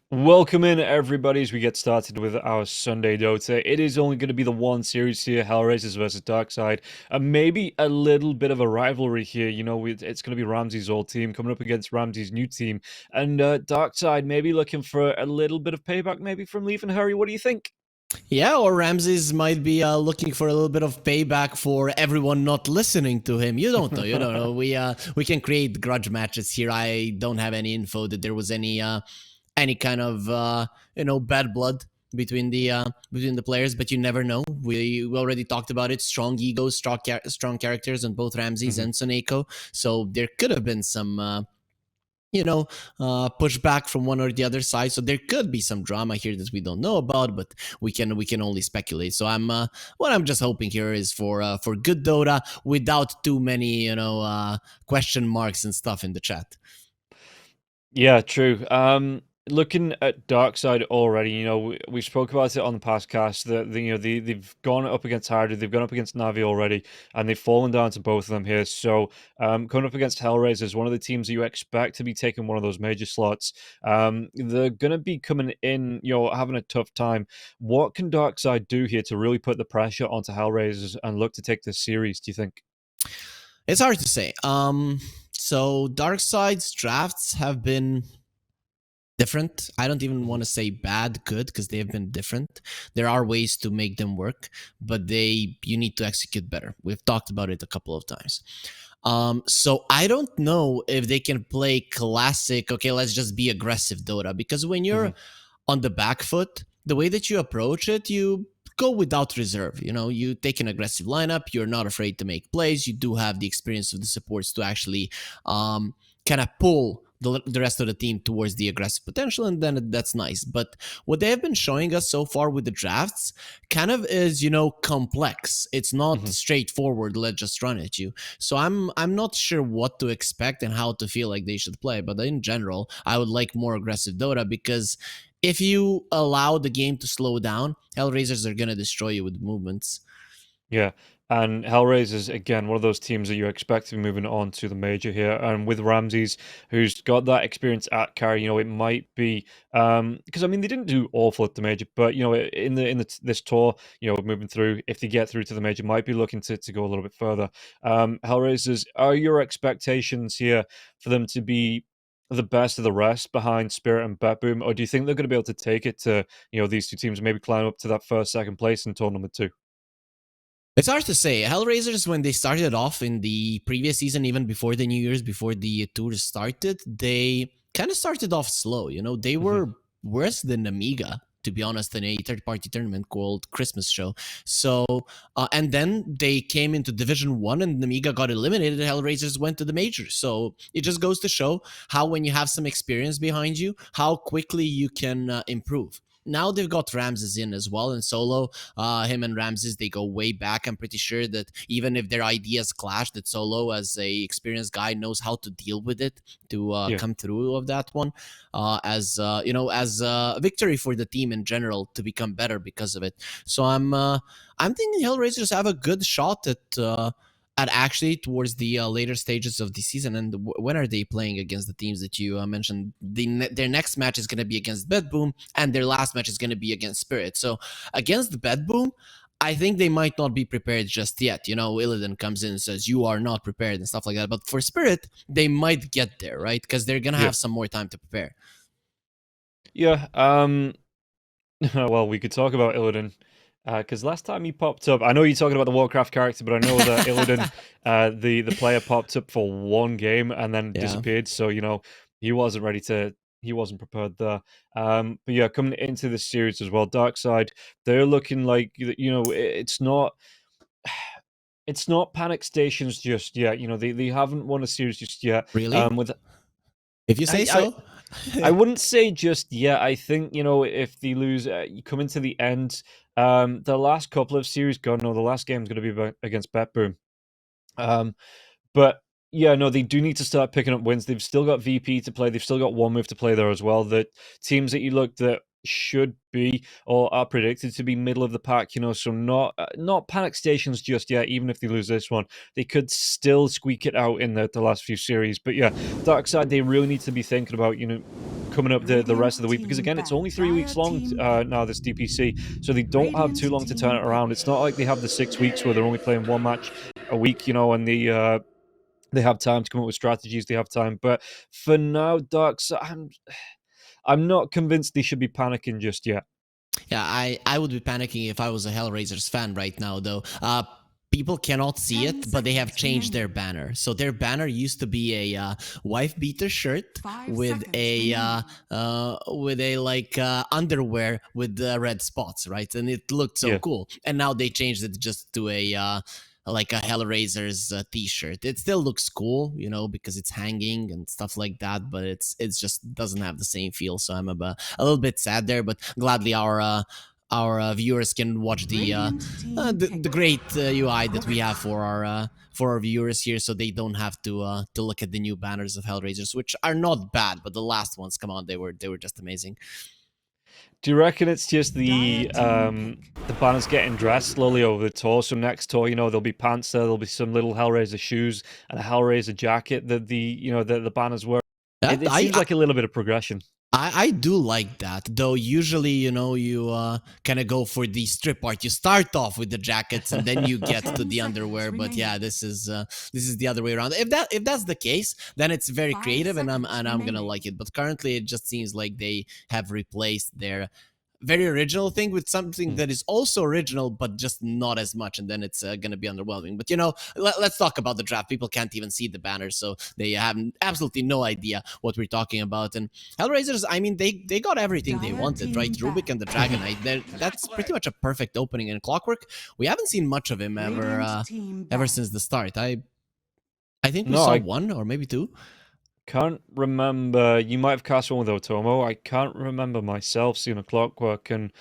Welcome in, everybody, as we get started with our Sunday Dota. It is only going to be the one series here, HellRaisers versus Darkside, and maybe a little bit of a rivalry here. It's going to be Ramsey's old team coming up against Ramsey's new team, and Darkside maybe looking for a little bit of payback, maybe from leaving Hurry. What do you think? Yeah, or Ramses might be looking for a little bit of payback for everyone not listening to him. You don't know. You don't know. We can create grudge matches here. I don't have any info that there was any kind of bad blood between the players, but you never know. We already talked about it. Strong egos, strong characters on both Ramses and Soneko. So there could have been some. Pushback from one or the other side. So there could be some drama here that we don't know about, but we can only speculate. So what I'm just hoping here is for good Dota without too many question marks and stuff in the chat. Yeah, true. Looking at Darkside already, we spoke about it on the past cast that they've gone up against Hardy, they've gone up against Navi already, and they've fallen down to both of them here. So, coming up against HellRaisers, one of the teams that you expect to be taking one of those major slots, they're gonna be coming in, having a tough time. What can Darkside do here to really put the pressure onto HellRaisers and look to take this series? Do you think? It's hard to say. So Darkside's drafts have been different. I don't even want to say bad, good, because they have been different. There are ways to make them work, but you need to execute better. We've talked about it a couple of times. So I don't know if they can play classic, okay, let's just be aggressive Dota, because when you're on the back foot, the way that you approach it, you go without reserve. You take an aggressive lineup, you're not afraid to make plays, you do have the experience of the supports to actually kind of pull the rest of the team towards the aggressive potential, and then that's nice. But what they have been showing us so far with the drafts kind of is, complex. It's not straightforward, let's just run at you. So I'm not sure what to expect and how to feel like they should play. But in general, I would like more aggressive Dota, because if you allow the game to slow down, HellRaisers are going to destroy you with movements. Yeah, and HellRaisers, again, one of those teams that you expect to be moving on to the major here. And with Ramses, who's got that experience at carry, it might be because they didn't do awful at the major, but in this tour, moving through, if they get through to the major, might be looking to go a little bit further. HellRaisers, are your expectations here for them to be the best of the rest behind Spirit and Betboom, or do you think they're going to be able to take it to these two teams and maybe climb up to that first, second place in tournament 2? It's hard to say. HellRaisers, when they started off in the previous season, even before the New Year's, before the tour started, they kind of started off slow. They were worse than Amiga, to be honest, in a third-party tournament called Christmas Show. So, and then they came into Division 1 and Amiga got eliminated. HellRaisers went to the majors. So it just goes to show how, when you have some experience behind you, how quickly you can improve. Now they've got Ramses in as well, and Solo, him and Ramses, they go way back. I'm pretty sure that even if their ideas clash, that Solo, as a experienced guy, knows how to deal with it to come through of that one as a victory for the team in general, to become better because of it. So I'm thinking HellRaisers have a good shot at actually towards the later stages of the season. And when are they playing against the teams that you mentioned? Their next match is going to be against Betboom, and their last match is going to be against Spirit. So against the Betboom, I think they might not be prepared just yet. Illidan comes in and says, you are not prepared and stuff like that. But for Spirit, they might get there, right? Because they're going to have some more time to prepare. Yeah. Well, we could talk about Illidan. Because last time he popped up, I know you're talking about the Warcraft character, but I know that Illidan, the player, popped up for one game and then disappeared. So he wasn't ready to. He wasn't prepared there. But yeah, coming into this series as well, Darkside, they're looking like it's not. It's not panic stations just yet. They haven't won a series just yet. Really? If you say so. I wouldn't say just yet. I think, if they lose, you come into the end. The last couple of series, God, no, the last game is going to be against Betboom. But yeah, no, they do need to start picking up wins. They've still got VP to play. They've still got one move to play there as well. The teams that you look that should be or are predicted to be middle of the pack, so not panic stations just yet. Even if they lose this one, they could still squeak it out in the last few series. But yeah, Darkside, they really need to be thinking about, coming up the rest of the week, because team again, it's only banned. 3 weeks long now, this DPC, so they don't have too long to turn it around. It's not like they have the 6 weeks where they're only playing one match a week, and they have time to come up with strategies. They have time, but for now, Darks, I'm not convinced they should be panicking just yet. Yeah, I would be panicking if I was a HellRaisers fan right now, though. People cannot see 10 it, but they have seconds changed their remaining. banner. So their banner used to be a wife beater shirt 5 with seconds a remaining. underwear with red spots, right? And it looked so Yeah. cool. And now they changed it just to a like a HellRaisers t-shirt. It still looks cool, because it's hanging and stuff like that, but it's just doesn't have the same feel. So I'm a little bit sad there, but gladly our viewers can watch Radiant team the great UI that we have for our viewers here, so they don't have to look at the new banners of HellRaisers, which are not bad, but the last ones, come on, they were just amazing. Do you reckon it's just Dire team the banners getting dressed slowly over the tour? So next tour, there'll be pants there, there'll be some little Hellraiser shoes and a Hellraiser jacket that the banners wear. That It seems like a little bit of progression. I do like that, though. Usually, you kind of go for the strip art. You start off with the jackets and then you get to 10 the underwear. seconds But yeah, remaining. this is the other way around. If that's the case, then it's very 5 creative, and I'm seconds gonna remaining. like it. But currently, it just seems like they have replaced their very original thing with something Mm. that is also original, but just not as much, and then it's going to be underwhelming. But let's talk about the draft. People can't even see the banners, so they have absolutely no idea what we're talking about. And HellRaisers, I mean, they got everything they Dire wanted, right? team Rubik and the banned. Mhm. Dragon Knight. That's pretty much a perfect opening. And Clockwork, we haven't seen much of him Radiant team ever banned. since the start. I think we No, saw I one or maybe two. can't remember. You might have cast one with Otomo. I can't remember myself seeing a Clockwork. And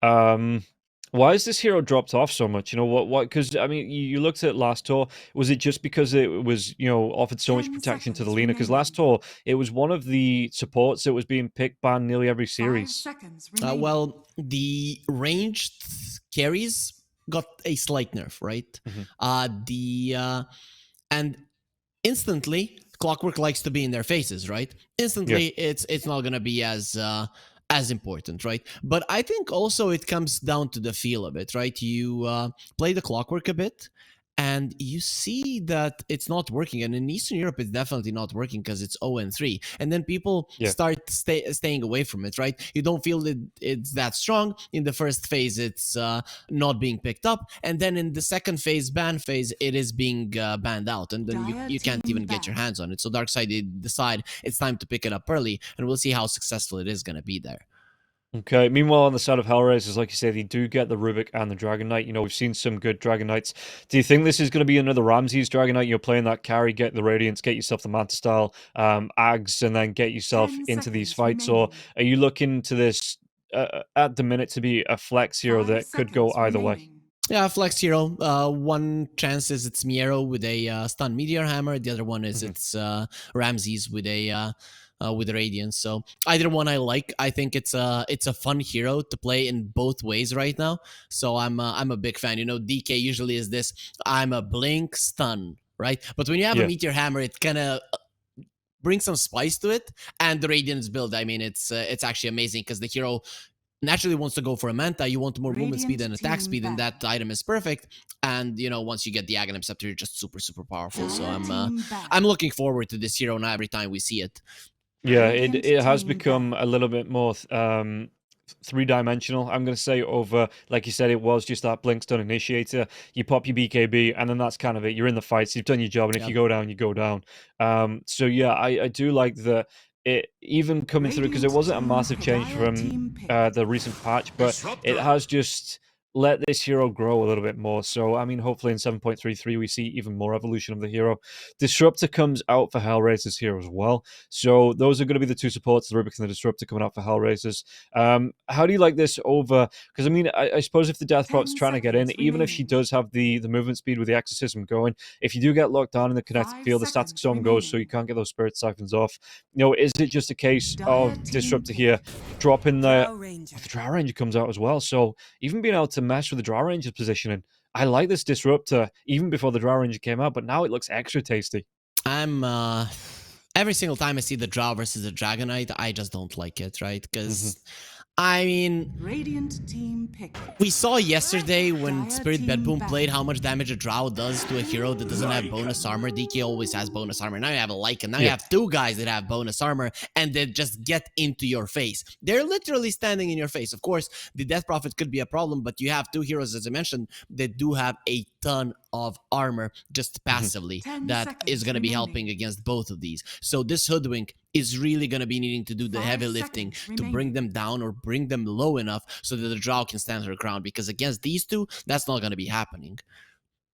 um, why has this hero dropped off so much? What? Because I mean, you looked at last tour. Was it just because it was offered so much 10 protection to the seconds Lena? Because last remaining. tour it was one of the supports that was being picked banned nearly every 5 series. seconds remaining. Well, the ranged carries got a slight nerf, right? Mhm. The and instantly Clockwork likes to be in their faces, right? Yeah, Instantly, it's not gonna be as important, right? But I think also it comes down to the feel of it, right? You play the Clockwork a bit, and you see that it's not working. And in Eastern Europe, it's definitely not working because it's 0-3. And then people yeah. start staying away from it, right? You don't feel that it's that strong. In the first phase, it's not being picked up. And then in the second phase, ban phase, it is being banned out. And then Dire you can't team even get your banned. hands on it. So Darkside decide it's time to pick it up early. And we'll see how successful it is going to be there. Okay. Meanwhile, on the side of Hellraisers, like you say, they do get the Rubik and the Dragon Knight. We've seen some good Dragon Knights. Do you think this is going to be another Ramses Dragon Knight? You're playing that carry, get the Radiance, get yourself the Manta style, Ags, and then get yourself 10 into these seconds fights? Or remaining. are you looking to this at the minute to be a flex hero 5 that could go seconds either way? remaining. Yeah, Flex Hero. One chance is it's Miero with a stun meteor hammer. The other one is Mhm. it's Ramses with a Radiance. So either one I like. I think it's a fun hero to play in both ways right now. So I'm a big fan. DK usually is this. I'm a blink stun, right? But when you have a Yeah. meteor hammer, it kind of brings some spice to it. And the Radiance build, I mean, it's actually amazing because the hero naturally wants to go for a Manta. You want more movement speed and Radiant attack team speed, and banned. that item is perfect. And once you get the Aghanim Scepter, you're just super, super powerful. So Dire team I'm banned. looking forward to this hero now every time we see it. Yeah, it Radiant it has team become a banned. little bit more three-dimensional. I'm going to say over, like you said, it was just that blink stun initiator. You pop your BKB, and then that's kind of it. You're in the fights. You've done your job, and if Yeah. you go down, you go down. So yeah, I do like that. It even coming through because it Radiant wasn't a team massive pick. change Dire from team pick. the recent patch, but it has just let this hero grow a little bit more. So I mean, hopefully in 7.33 we see even more evolution of the hero. Disruptor comes out for Hellraisers here as well. So those are going to be the two supports, the Rubik and the Disruptor coming out for Hellraisers. How do you like this over? Because I mean, I suppose if the Death Prop's 10 trying to get in, seconds even if she remaining. does have the movement speed with the Exorcism going, if you do get locked down in the kinetic 5 field, the Static seconds Storm goes, so you remaining. can't get those Spirit Siphons off. Is it just a case Dire of team Disruptor here pick. dropping Drow Ranger. the Drow Ranger comes out as well? So even being able to mess with the Drow Ranger's positioning, I like this Disruptor even before the Drow Ranger came out, but now it looks extra tasty. I'm every single time I see the Drow versus the Dragonite, I just don't like it, right? Because Mm-hmm. I mean, Radiant team pick. we saw yesterday when Dire Spirit team Bedboom played battle. how much damage a Drow does to a hero that doesn't have bonus armor. DK always has bonus armor. Now you have a Lycan. Now you Yeah. have two guys that have bonus armor and they just get into your face. They're literally standing in your face. Of course, the Death Prophet could be a problem, but you have two heroes, as I mentioned, that do have a ton of armor just passively 10 that is seconds going to be remaining. helping against both of these. So this Hoodwink is really going to be needing to do the 5 heavy lifting seconds to bring remaining. them down or bring them low enough so that the Drow can stand her ground, because against these two, that's not going to be happening.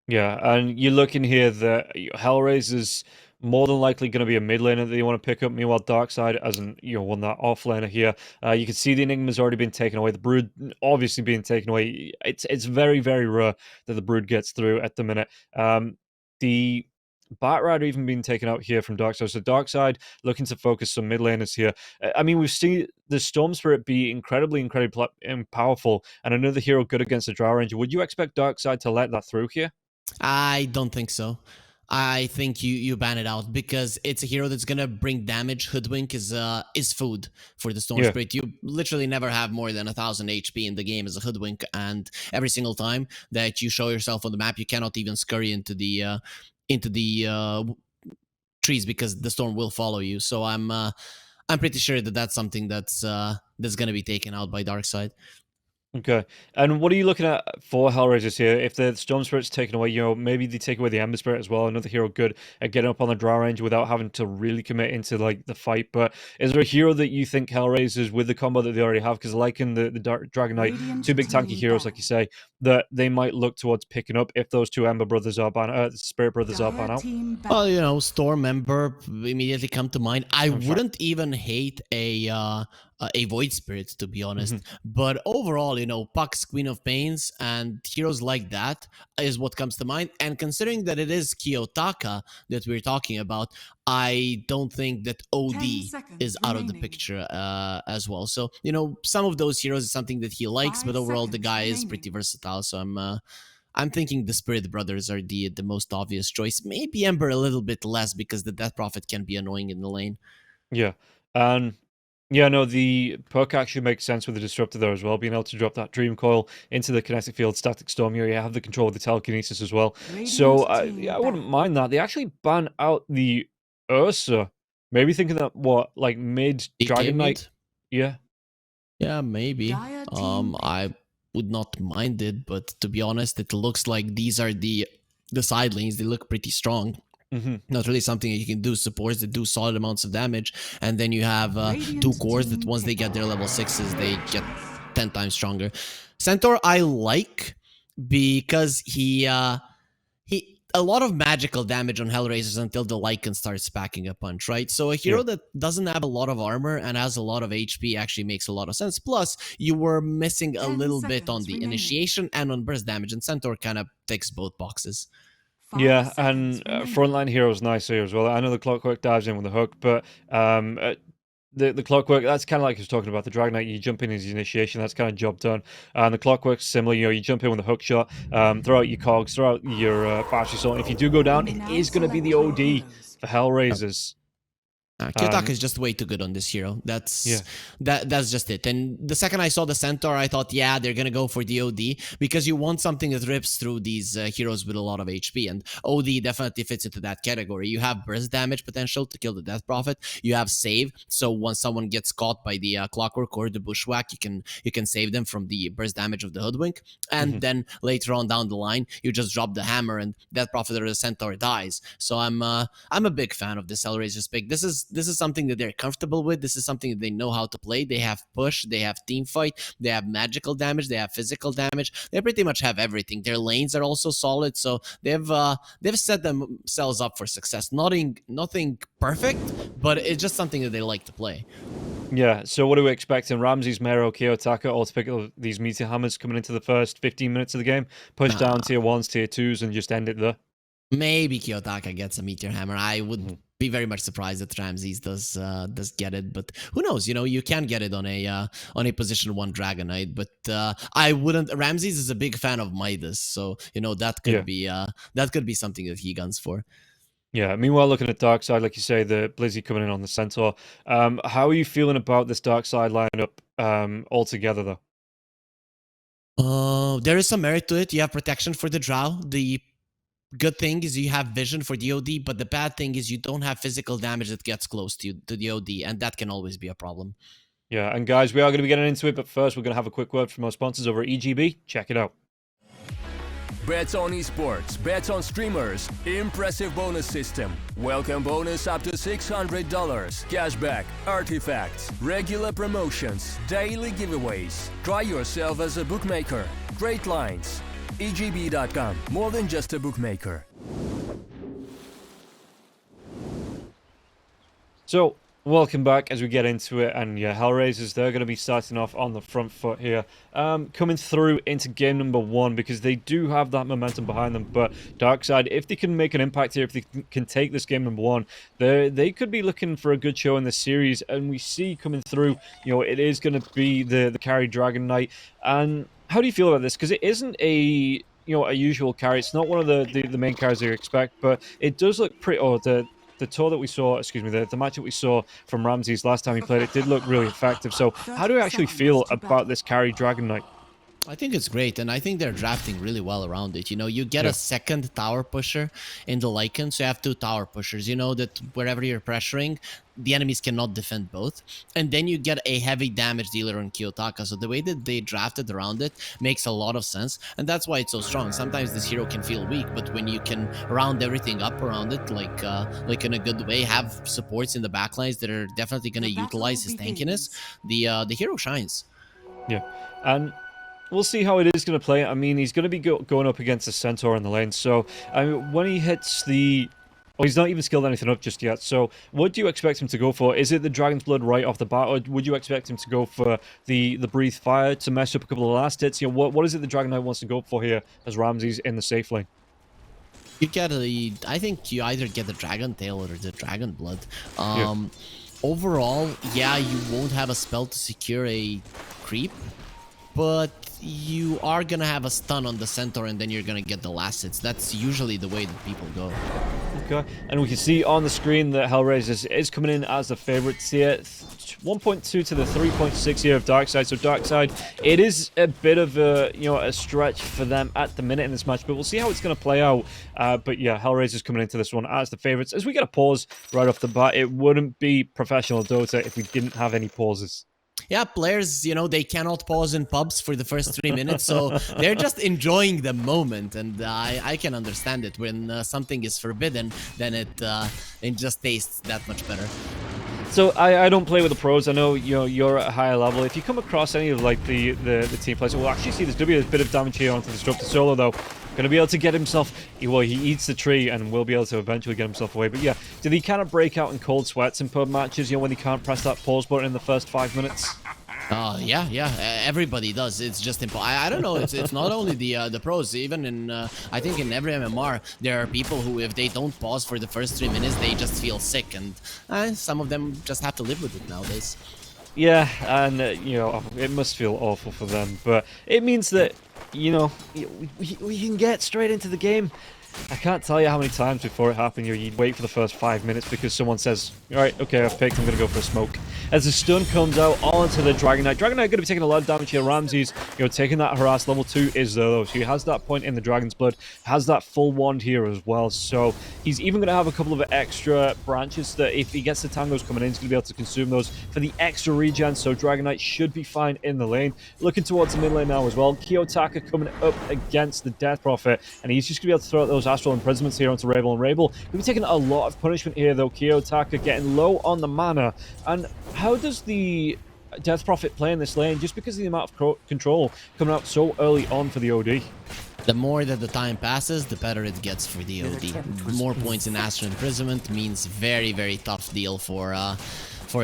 Yeah, and you're looking here that HellRaisers more than likely going to be a mid laner that you want to pick up. Meanwhile, Darkside as an one that off laner here. You can see the Enigma's already been taken away. The Brood obviously being taken away. It's very very rare that the Brood gets through at the minute. The Batrider even being taken out here from Darkside. So Darkside looking to focus some mid laners here. I mean, we've seen the Storm Spirit be incredibly powerful, and another hero good against the Drow Ranger. Would you expect Darkside to let that through here? I don't think so. I think you ban it out because it's a hero that's gonna bring damage. Hoodwink is food for the Storm Yeah. Spirit. You literally never have more than 1,000 HP in the game as a Hoodwink, and every single time that you show yourself on the map, you cannot even scurry into the trees because the storm will follow you. So I'm pretty sure that that's something that's gonna be taken out by Darkside. Okay. And what are you looking at for HellRaisers here? If the Storm Spirit's taken away, maybe they take away the Ember Spirit as well. Another hero good at getting up on the draw range without having to really commit into like the fight. But is there a hero that you think HellRaisers with the combo that they already have? Because like in the Dragonite, Radiant two big tanky team heroes, like you say, that they might look towards picking up if those two Ember brothers are Spirit brothers are ban Dire out. team battle. Well, you know, Storm Ember immediately come to mind. I In fact- wouldn't even hate a Void Spirit, to be honest. But overall, you know, Puck's Queen of Pains and heroes like that is what comes to mind. And considering that it is Kiyotaka that we're talking about, I don't think that 10 OD seconds is out of the remaining. picture as well. So, you know, some of those heroes is something that he likes, 5 but overall the seconds guy is remaining. pretty versatile. So I'm thinking the Spirit Brothers are the most obvious choice. Maybe Ember a little bit less because the Death Prophet can be annoying in the lane. Yeah. And yeah, no, the perk actually makes sense with the Disruptor there as well, being able to drop that Dream Coil into the Kinetic Field, Static Storm. You have the control of the Telekinesis as well. So Radiant team I wouldn't battle. mind that. They actually ban out the Ursa. Maybe thinking that, like mid DK Dragon Knight? mid? Yeah. Yeah, maybe. Dire team I would not mind it, but to be honest, it looks like these are the side lanes. They look pretty strong. Mm-hmm. Not really something that you can do. Supports that do solid amounts of damage, and then you have Radiant two cores that team once they pick. get their level 6s, they get 10 times stronger. Centaur I like because he a lot of magical damage on HellRaisers until the Lycan starts packing a punch, right? So a hero that doesn't have a lot of armor and has a lot of HP actually makes a lot of sense. Plus, you were missing a 10 little bit on seconds the remaining. initiation and on burst damage, and Centaur kind of ticks both boxes. 5 Yeah, seconds and remaining. frontline heroes nice here as well. I know the Clockwork dives in with the hook, but the Clockwork, that's kind of like I was talking about the Dragonite. You jump in as initiation, that's kind of job done. And the Clockwork's similar. You jump in with a hook shot, throw out your cogs, throw out your Battery Assault. If you do go down, it Now is going to be the select OD your heroes. for HellRaisers. Kiyotaka is just way too good on this hero. Yeah. That's just it. And the second I saw the Centaur, I thought, yeah, they're gonna go for the OD because you want something that rips through these heroes with a lot of HP, and OD definitely fits into that category. You have burst damage potential to kill the Death Prophet. You have save, so once someone gets caught by the Clockwork or the Bushwhack, you can save them from the burst damage of the Hoodwink. And then later on down the line, you just drop the hammer and Death Prophet or the Centaur dies. So I'm a big fan of this HellRaisers pick. This is something that they're comfortable with. This is something that they know how to play. They have push, they have team fight, they have magical damage, they have physical damage. They pretty much have everything. Their lanes are also solid, so they've set themselves up for success. Nothing perfect, but it's just something that they like to play. Yeah, so what are we expecting? Ramses, Mero, Kiyotaka all to pick up these Meteor Hammers coming into the first 15 minutes of the game, push down tier 1s, tier 2s, and just end it there. Maybe Kiyotaka gets a Meteor Hammer. I would be very much surprised that Ramses does get it, but who knows? You know, you can get it on a position 1 Dragonite, but I wouldn't. Ramses is a big fan of Midas, so you know that could be something that he guns for. Yeah, meanwhile, looking at Darkside, like you say, the Blizzy coming in on the Centaur. How are you feeling about this Darkside lineup altogether, though? There is some merit to it. You have protection for the Drow. The good thing is you have vision for the OD, but the bad thing is you don't have physical damage that gets close to the OD, and that can always be a problem. Yeah, and guys, we are going to be getting into it, but first we're going to have a quick word from our sponsors over at EGB. Check it out. Bets on esports, bets on streamers, impressive bonus system. Welcome bonus up to $600, cashback, artifacts, regular promotions, daily giveaways. Try yourself as a bookmaker. Great lines. EGB.com, more than just a bookmaker. So, welcome back as we get into it, and yeah, HellRaisers, they're going to be starting off on the front foot here, coming through into game number 1 because they do have that momentum behind them. But Darkside, if they can make an impact here, if they can take this game number 1, they could be looking for a good show in this series. And we see coming through, it is going to be the carry Dragon Knight. And how do you feel about this? Because it isn't a usual carry. It's not one of the main carries you expect, but it does look pretty. The tour that we saw, excuse me, the match that we saw from Ramses last time he played, it did look really effective. So how do you actually feel about this carry Dragon Knight? I think it's great, and I think they're drafting really well around it. You get a second tower pusher in the Lycan, so you have 2 tower pushers. You know that wherever you're pressuring, the enemies cannot defend both. And then you get a heavy damage dealer on Kiyotaka, so the way that they drafted around it makes a lot of sense, and that's why it's so strong. Sometimes this hero can feel weak, but when you can round everything up around it, like in a good way, have supports in the backlines that are definitely going to utilize his tankiness, the hero shines. Yeah, and we'll see how it is going to play. I mean, he's going to be going up against the Centaur in the lane. So, when he hits the... Oh, he's not even skilled anything up just yet. So, what do you expect him to go for? Is it the Dragon's Blood right off the bat, or would you expect him to go for the Breathe Fire to mess up a couple of last hits? What is it the Dragon Knight wants to go for here as Ramses in the safe lane? You get I think you either get the Dragon Tail or the Dragon Blood. Overall, yeah, you won't have a spell to secure a creep, but you are gonna have a stun on the Centaur, and then you're gonna get the last hits. That's usually the way that people go. Okay, and we can see on the screen that HellRaisers is coming in as the favorites here. 1.2 to the 3.6 here of Darkside. So Darkside, it is a bit of a stretch for them at the minute in this match, but we'll see how it's going to play out. But yeah, HellRaisers coming into this one as the favorites. As we get a pause right off the bat, it wouldn't be professional Dota if we didn't have any pauses. Yeah, players, they cannot pause in pubs for the first 3 minutes, so they're just enjoying the moment, and I can understand it. When something is forbidden, then it just tastes that much better. So I don't play with the pros. I know you're at a higher level. If you come across any of like the team players, we'll actually see there's going to be a bit of damage here onto the Disruptor Solo though. Going to be able to get himself, he eats the tree and will be able to eventually get himself away. But yeah, did he kind of break out in cold sweats in pub matches, when he can't press that pause button in the first 5 minutes? Yeah, everybody does. It's just impossible. I don't know. It's not only the pros. Even in I think in every MMR there are people who, if they don't pause for the first 3 minutes, they just feel sick, and some of them just have to live with it nowadays. Yeah, and it must feel awful for them, but it means that we can get straight into the game. I can't tell you how many times before it happened you'd wait for the first 5 minutes because someone says, alright, okay, I've picked, I'm going to go for a smoke. As the stun comes out onto the Dragon Knight. Dragon Knight going to be taking a lot of damage here. Ramses, taking that harass. Level 2 is there though, so he has that point in the Dragon's Blood, has that full wand here as well, so he's even going to have a couple of extra branches that if he gets the tangos coming in, he's going to be able to consume those for the extra regen, so Dragon Knight should be fine in the lane. Looking towards the mid lane now as well. Kiyotaka coming up against the Death Prophet, and he's just going to be able to throw out those Astral Imprisonments here onto Rabel, and Rabel will be taking a lot of punishment here though. Kiyotaka getting low on the mana. And how does the Death Prophet play in this lane, just because of the amount of control coming out so early on for the OD? The more that the time passes, the better it gets for the OD. More points in Astral Imprisonment means very, very tough deal for a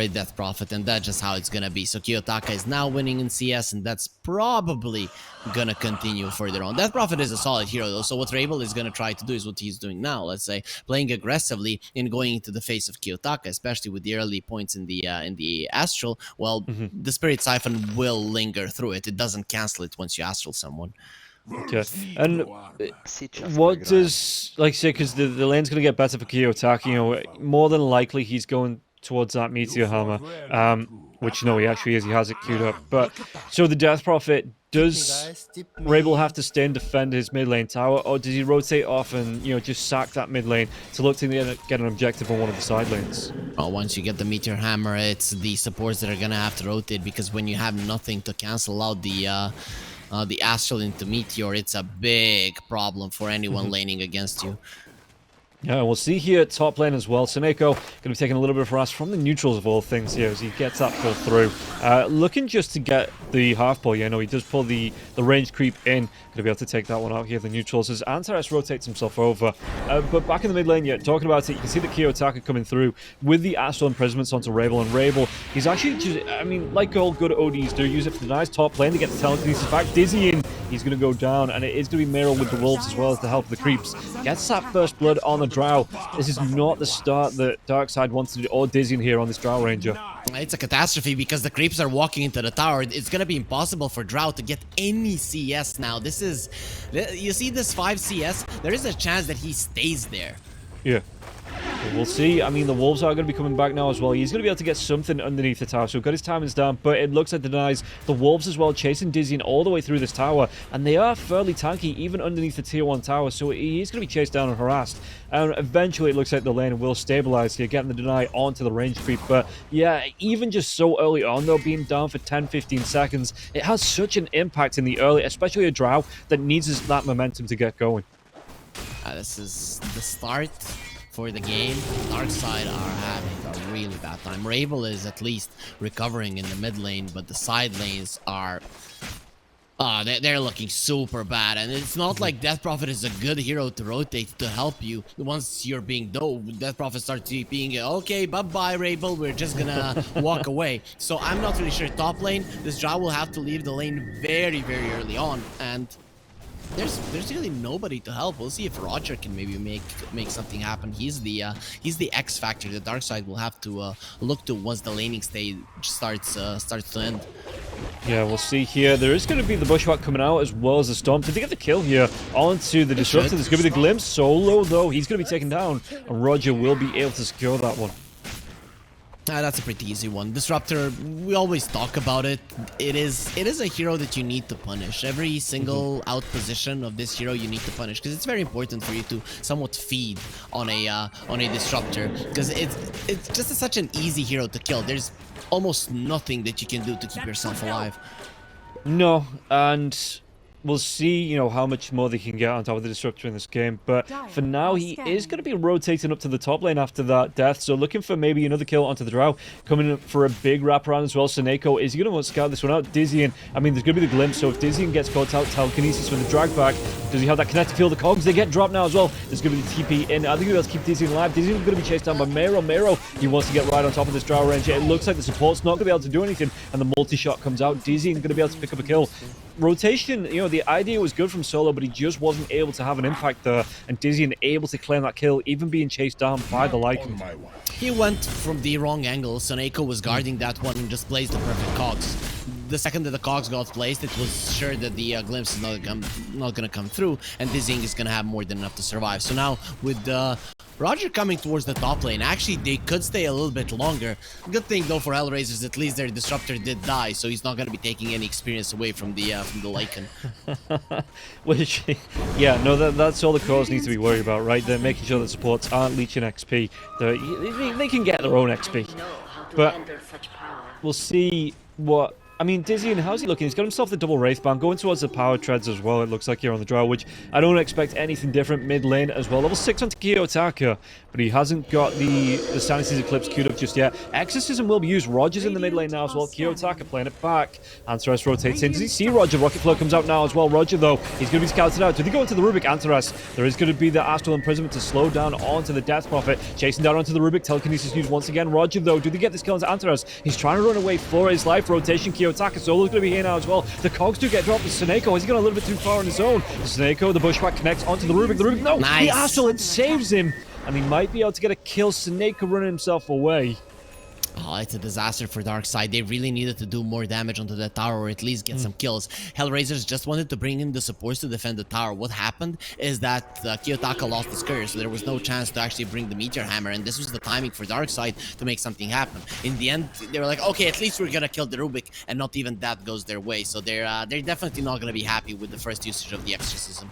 Death Prophet, and that's just how it's gonna be. So Kiyotaka is now winning in CS, and that's probably gonna continue further on. Death Prophet is a solid hero though, so what Rabel is gonna try to do is what he's doing now, let's say, playing aggressively and going into the face of Kiyotaka, especially with the early points in the Astral. Well, the Spirit Siphon will linger through it. It doesn't cancel it once you Astral someone. Okay, and what does, like, say, because the lane's going to get better for Kiyotaki, you know, more than likely he's going towards that Meteor Hammer, which, no, he actually is, he has it queued up, but, so the Death Prophet, does Rabel have to stay and defend his mid lane tower, or does he rotate off and, you know, just sack that mid lane to look to get an objective on one of the side lanes? Well, once you get the Meteor Hammer, it's the supports that are gonna have to rotate, because when you have nothing to cancel out the Astral into Meteor, it's a big problem for anyone laning against you. Yeah, we'll see here at top lane as well. Seneko going to be taking a little bit of harass from the neutrals of all things here as he gets that pull through. Looking just to get the half pull. Yeah, no, he does pull the range creep in. Going to be able to take that one out here, the neutrals, as Antares rotates himself over. But back in the mid lane, yeah, talking about it, you can see the Kiyotaka coming through with the Astral Imprisonments onto Rabel. And Rabel, he's actually just, I mean, like all good ODs do, use it for the nice top lane to get the telekinesis back. Dizzying, he's going to go down, and it is going to be Mero with the wolves as well as the help of the creeps. Gets that first blood on the Drow. This is not the start that Darkside wanted to do, or Dizzying here on this Drow Ranger. It's a catastrophe because the creeps are walking into the tower. It's gonna be impossible for Drow to get any CS now. This is, you see this 5 CS, there is a chance that he stays there. Yeah. We'll see. I mean, the Wolves are going to be coming back now as well. He's going to be able to get something underneath the tower. So we've got his timings down, but it looks like denies the Wolves as well, chasing Dizzying all the way through this tower. And they are fairly tanky, even underneath the tier 1 tower. So he is going to be chased down and harassed. And eventually it looks like the lane will stabilize here, getting the deny onto the range creep. But yeah, even just so early on, though, being down for 10-15 seconds, it has such an impact in the early, especially a Drow that needs that momentum to get going. This is the start for the game. Darkside are having a really bad time. Rabel is at least recovering in the mid lane, but the side lanes are... they're looking super bad, and it's not like Death Prophet is a good hero to rotate to help you. Once you're being Death Prophet starts being, okay, bye-bye, Rabel, we're just gonna walk away. So I'm not really sure. Top lane, this Drow will have to leave the lane very, very early on, and there's really nobody to help. We'll see if Roger can maybe make something happen. He's the X factor. The Darkside will have to look to once the laning stage starts to end. Yeah, we'll see here. There is going to be the Bushwhack coming out as well as the Storm. Did they get the kill here onto the Disruptor? There's going to be the Glimpse. Solo, though, he's going to be taken down, and Roger will be able to secure that one. That's a pretty easy one. Disruptor, we always talk about it. It is a hero that you need to punish. Every single out position of this hero you need to punish, because it's very important for you to somewhat feed on a Disruptor, because it's just such an easy hero to kill. There's almost nothing that you can do to keep yourself alive. No, and we'll see, you know, how much more they can get on top of the Disruptor in this game. But for now, he is going to be rotating up to the top lane after that death. So looking for maybe another kill onto the Drow. Coming in for a big wraparound as well. Seneko, is he going to want to scout this one out? Dizzying, I mean, there's going to be the Glimpse. So if Dizzying gets caught out, telekinesis for the drag back. Does he have that kinetic field? The cogs, they get dropped now as well. There's going to be the TP in. I think he'll be able to keep Dizzying alive. Dizzying is going to be chased down by Mero. Mero, he wants to get right on top of this Drow range. It looks like the support's not going to be able to do anything. And the multi-shot comes out. Dizzying is going to be able to pick up a kill. Rotation, you know, the idea was good from Solo, but he just wasn't able to have an impact there. And Dizzying able to claim that kill, even being chased down by the Lycan. He went from the wrong angle. Soneko was guarding that one and just placed the perfect cogs. The second that the cogs got placed, it was sure that the glimpse is not going to come through, and Dizzying is going to have more than enough to survive. So now, with Roger coming towards the top lane, actually, they could stay a little bit longer. Good thing, though, for HellRaisers, at least their Disruptor did die, so he's not going to be taking any experience away from the Lycan. Which, yeah, no, that's all the cores need to be worried about, right? They're making sure that supports aren't leeching XP. They can get their own XP. But we'll see what... I mean, Dizzying, how's he looking? He's got himself the double Wraithband, going towards the power treads as well, it looks like here on the Drow, which I don't expect anything different mid lane as well. Level 6 onto Kiyotaka, but he hasn't got the Sanity's Eclipse queued up just yet. Exorcism will be used. Roger's in the mid lane now as well. Kiyotaka playing it back. Antares rotates in. Does he see Roger? Rocket Flow comes out now as well. Roger, though, he's going to be scouted out. Did he go into the Rubik? Antares, there is going to be the Astral Imprisonment to slow down onto the Death Prophet. Chasing down onto the Rubik. Telekinesis used once again. Roger, though, do they get this kill into Antares? He's trying to run away for his life. Rotation, Kiyotaka. Solo's going to be here now as well. The cogs do get dropped. Seneko, is he going a little bit too far on his own? Seneko, the Bushwhack connects onto the Rubik. The Rubik, no! Nice. The Astral, it saves him! And he might be able to get a kill. Seneko running himself away. Oh, it's a disaster for Darkside. They really needed to do more damage onto the tower, or at least get some kills. HellRaisers just wanted to bring in the supports to defend the tower. What happened is that Kiyotaka lost his courier, so there was no chance to actually bring the Meteor Hammer, and this was the timing for Darkside to make something happen. In the end, they were like, okay, at least we're gonna kill the Rubik, and not even that goes their way. So they're definitely not gonna be happy with the first usage of the Exorcism.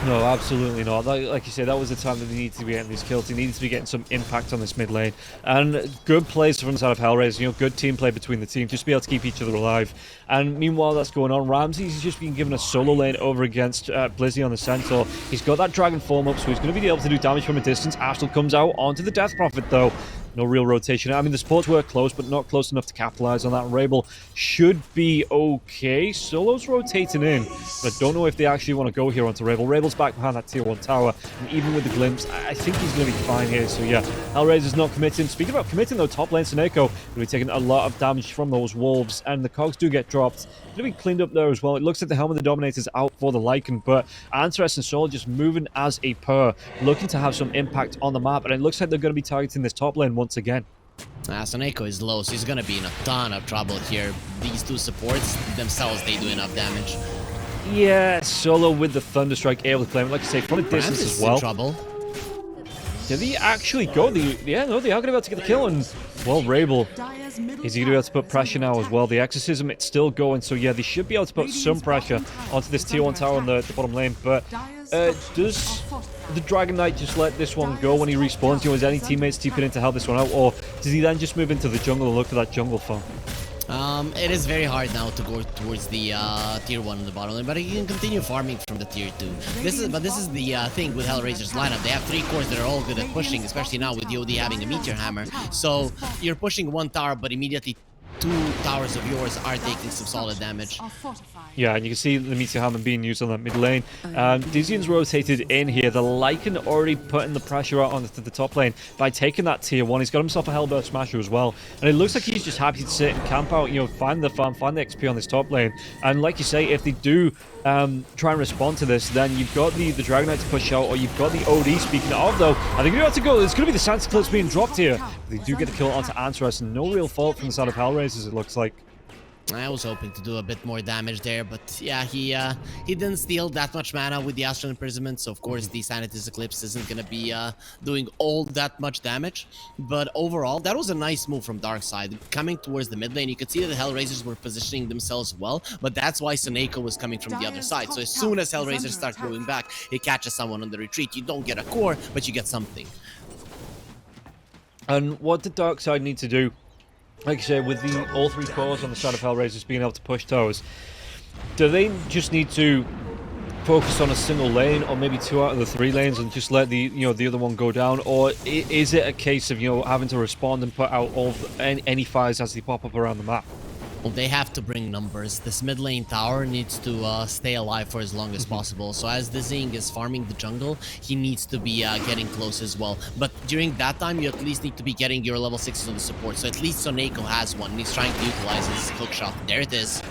No, absolutely not. Like you say, that was the time that they needed to be getting these kills. They needed to be getting some impact on this mid lane. And good plays from the side of HellRaisers, you know, good team play between the team, just to be able to keep each other alive. And meanwhile, that's going on. Ramsey's just been given a solo lane over against Blizzy on the Centaur. He's got that Dragon form up, so he's going to be able to do damage from a distance. Astral comes out onto the Death Prophet, though. No real rotation. I mean, the supports were close, but not close enough to capitalize on that. Rabel should be okay. Solo's rotating in, but I don't know if they actually want to go here onto Rabel. Rabel's back behind that tier 1 tower, and even with the glimpse, I think he's going to be fine here. So yeah, HellRaisers not committing. Speaking about committing, though, top lane Seneko will be taking a lot of damage from those wolves, and the cogs do get dropped. Going to be cleaned up there as well. It looks like the Helm of the Dominator's out for the Lycan, but Antares and Soul just moving as a pair, looking to have some impact on the map, and it looks like they're going to be targeting this top lane once again. Seneko is low, so he's gonna be in a ton of trouble here. These two supports themselves, they do enough damage. Yeah, Solo with the Thunderstrike able to claim it, like I say, from a distance as well. In trouble. Did he actually go? Yeah, no, they are going to be able to get the kill, and, well, Rabel, is he going to be able to put pressure now as well? The Exorcism, it's still going, so yeah, they should be able to put some pressure onto this tier 1 tower on the bottom lane, but does the Dragon Knight just let this one go when he respawns? You know, is any teammates deeping in to help this one out, or does he then just move into the jungle and look for that jungle farm? It is very hard now to go towards the tier 1 on the bottom lane, but he can continue farming from the tier 2. This is the thing with HellRaisers lineup. They have 3 cores that are all good at pushing, especially now with Yodi having a Meteor Hammer. So you're pushing 1 tower, but immediately 2 towers of yours are taking some solid damage. Yeah, and you can see the Meteor Hammer being used on that mid lane. Dizion's rotated in here. The Lycan already putting the pressure out onto the top lane by taking that tier 1. He's got himself a Hellburst Smasher as well. And it looks like he's just happy to sit and camp out, you know, find the farm, find the XP on this top lane. And like you say, if they do try and respond to this, then you've got the Dragon Knight to push out, or you've got the OD. Speaking of, though, I think we have to go. It's going to be the Santa Claus being dropped here. They do get the kill onto Antares, and no real fault from the side of HellRaisers, it looks like. I was hoping to do a bit more damage there, but yeah, he didn't steal that much mana with the Astral Imprisonment, so of course the Sanity's Eclipse isn't gonna be doing all that much damage. But overall, that was a nice move from Darkside. Coming towards the mid lane, you could see that the HellRaisers were positioning themselves well, but that's why Seneko was coming from the other side. So as soon as HellRaisers start moving back, he catches someone on the retreat. You don't get a core, but you get something. And what did Darkside need to do? Like I say, with all 3 cores on the side of HellRaisers being able to push towers, do they just need to focus on a single lane, or maybe 2 out of the 3 lanes, and just let the other one go down, or is it a case of having to respond and put out any fires as they pop up around the map? Well, they have to bring numbers. This mid lane tower needs to stay alive for as long as possible. So as Dizzying is farming the jungle, he needs to be getting close as well. But during that time, you at least need to be getting your level 6s on the support. So at least Soneko has one, and he's trying to utilize his hook shot. There it is.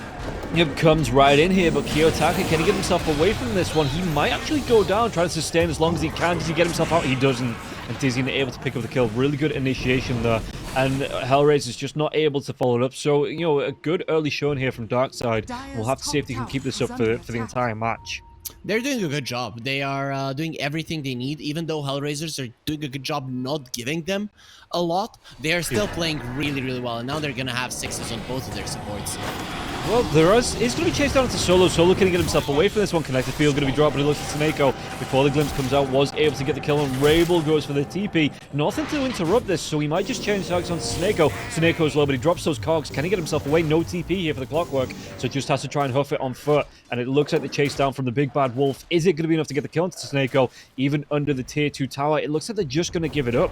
Yep, comes right in here, but Kiyotaka, can he get himself away from this one? He might actually go down, try to sustain as long as he can. Does he get himself out? He doesn't. And Dizzy able to pick up the kill. Really good initiation there. And HellRaisers just not able to follow it up. So, a good early showing here from Darkside. We'll have to see if they can keep this up for the entire match. They're doing a good job. They are doing everything they need, even though HellRaisers are doing a good job not giving them a lot. They are still playing really, really well, and now they're going to have 6s on both of their supports. Well, he's going to be chased down into Solo. Solo can get himself away from this one. Connected field going to be dropped, but he looks at Seneko before the glimpse comes out. Was able to get the kill, and Rabel goes for the TP. Nothing to interrupt this, so he might just change targets onto Seneko. Seneko's low, but he drops those cogs. Can he get himself away? No TP here for the clockwork, so just has to try and hoof it on foot. And it looks like the chase down from the big bad wolf. Is it going to be enough to get the kill onto Seneko? Even under the tier 2 tower, it looks like they're just going to give it up.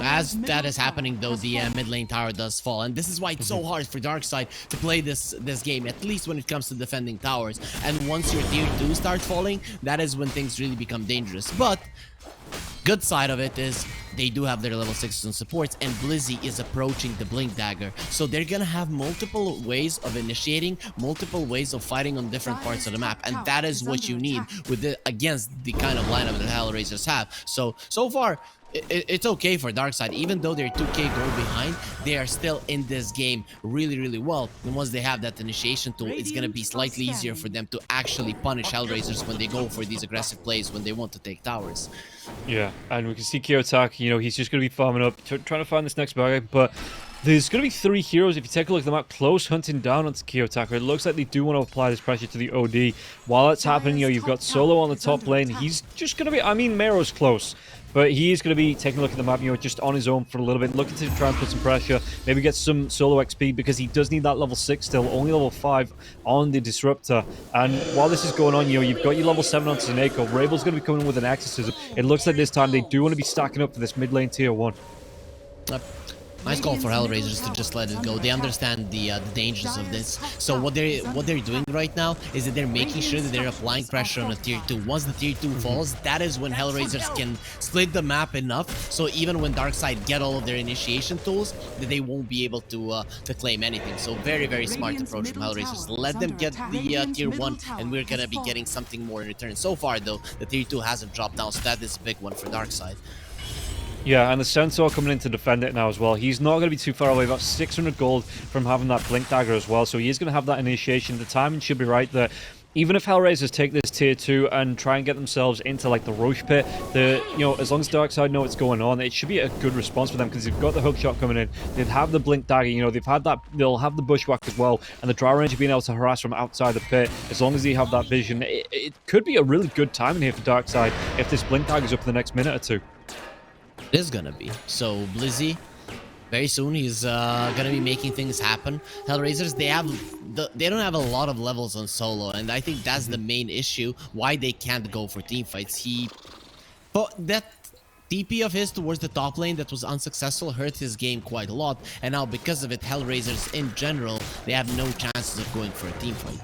As that is happening, though, the mid lane tower does fall, and this is why it's so hard for Darkside to play this game, at least when it comes to defending towers. And once your tier 2 starts falling, that is when things really become dangerous. But good side of it is they do have their level 6s and supports, and Blizzy is approaching the Blink Dagger. So they're gonna have multiple ways of initiating, multiple ways of fighting on different parts of the map, and that is what you need with against the kind of lineup that HellRaisers have. So far, it's okay for Darkside. Even though they're 2k goal behind, they are still in this game really, really well. And once they have that initiation tool, it's going to be slightly easier for them to actually punish HellRaisers when they go for these aggressive plays, when they want to take towers. Yeah, and we can see Kiyotaki, you know, he's just going to be farming up, trying to find this next bag, but there's going to be 3 heroes. If you take a look at the map, close hunting down onto Kiyotaki. It looks like they do want to apply this pressure to the OD. While that's happening, you know, you've got Solo on the top lane. He's just going to be, I mean, Mero's close, but he is going to be taking a look at the map, you know, just on his own for a little bit, looking to try and put some pressure, maybe get some solo XP, because he does need that level 6 still, only level 5 on the Disruptor. And while this is going on, you know, you've got your level 7 on Tsuneko. Rabel's going to be coming in with an Exorcism. It looks like this time they do want to be stacking up for this mid lane tier 1. Nice call for HellRaisers to just let it go. They understand the dangers of this. So what they're doing right now is that they're making sure that they're applying pressure on a tier 2. Once the tier 2 falls, that is when HellRaisers can split the map enough. So even when Darkside get all of their initiation tools, that they won't be able to claim anything. So very, very smart approach from HellRaisers. Let them get the tier 1, and we're gonna be getting something more in return. So far though, the tier 2 hasn't dropped down, so that is a big one for Darkside. Yeah, and the Centaur coming in to defend it now as well. He's not going to be too far away, about 600 gold from having that Blink Dagger as well, so he is going to have that initiation. The timing should be right there. Even if HellRaisers take this tier 2 and try and get themselves into like the Roche pit, you know, as long as Darkside know what's going on, it should be a good response for them, because they've got the hook shot coming in, they have the Blink Dagger, you know, they've had that, they'll have the Bushwhack as well, and the Drow Ranger being able to harass from outside the pit. As long as they have that vision, it could be a really good timing here for Darkside if this Blink Dagger's up in the next minute or 2. It is gonna be. So Blizzy, very soon he's gonna be making things happen. HellRaisers, they don't have a lot of levels on solo, and I think that's the main issue why they can't go for team fights. But that TP of his towards the top lane that was unsuccessful hurt his game quite a lot, and now because of it, HellRaisers in general, they have no chances of going for a team fight.